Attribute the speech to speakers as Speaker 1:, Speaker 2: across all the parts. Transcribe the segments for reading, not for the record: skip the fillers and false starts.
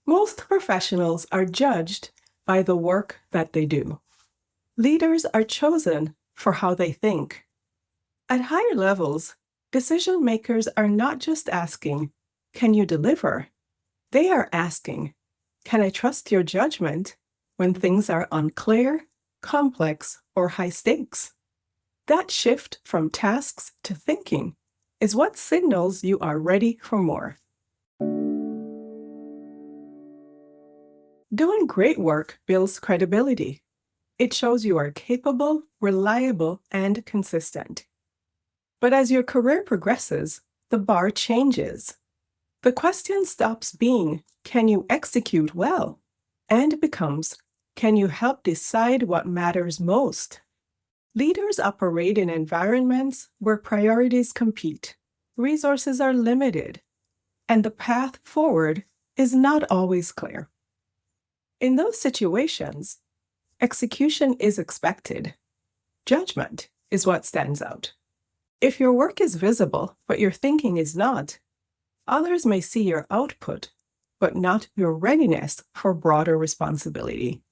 Speaker 1: Most professionals are judged by the work that they do. Leaders are chosen for how they think. At higher levels, decision makers are not just asking, "Can you deliver?" They are asking, "Can I trust your judgment when things are unclear, complex, or high stakes?" That shift from tasks to thinking is what signals you are ready for more. Doing great work builds credibility. It shows you are capable, reliable, and consistent. But as your career progresses, the bar changes. The question stops being, "Can you execute well?" and becomes, "Can you help decide what matters most?" Leaders operate in environments where priorities compete, resources are limited, and the path forward is not always clear. In those situations, execution is expected. Judgment is what stands out. If your work is visible, but your thinking is not, others may see your output, but not your readiness for broader responsibility.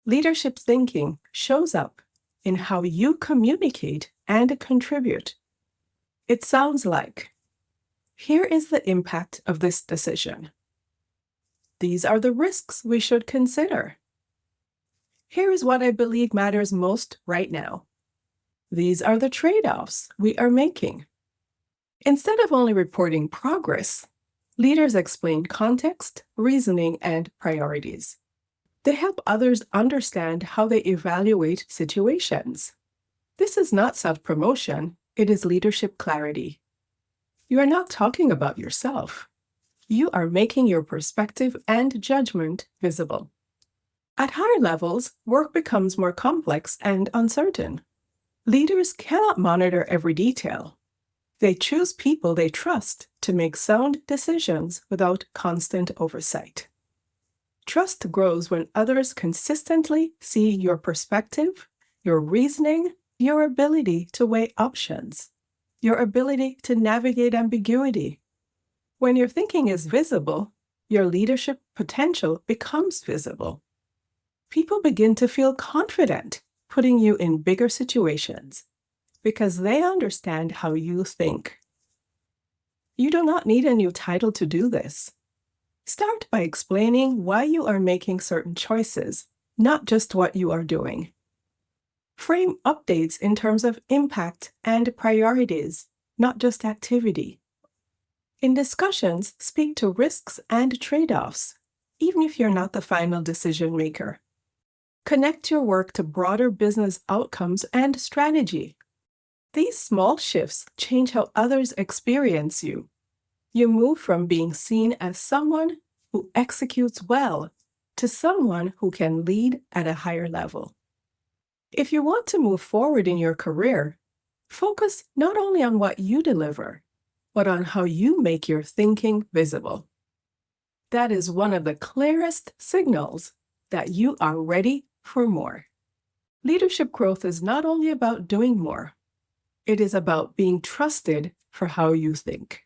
Speaker 1: Leadership thinking shows up in how you communicate and contribute. It sounds like, "Here is the impact of this decision. These are the risks we should consider. Here is what I believe matters most right now. These are the trade-offs we are making." Instead of only reporting progress, leaders explain context, reasoning, and priorities. They help others understand how they evaluate situations. This is not self-promotion, it is leadership clarity. You are not talking about yourself. You are making your perspective and judgment visible. At higher levels, work becomes more complex and uncertain. Leaders cannot monitor every detail. They choose people they trust to make sound decisions without constant oversight. Trust grows when others consistently see your perspective, your reasoning, your ability to weigh options, your ability to navigate ambiguity. When your thinking is visible, your leadership potential becomes visible. People begin to feel confident putting you in bigger situations because they understand how you think. You do not need a new title to do this. Start by explaining why you are making certain choices, not just what you are doing. Frame updates in terms of impact and priorities, not just activity. In discussions, speak to risks and trade-offs, even if you're not the final decision maker. Connect your work to broader business outcomes and strategy. These small shifts change how others experience you. You move from being seen as someone who executes well to someone who can lead at a higher level. If you want to move forward in your career, focus not only on what you deliver, but on how you make your thinking visible. That is one of the clearest signals that you are ready for more. Leadership growth is not only about doing more, it is about being trusted for how you think.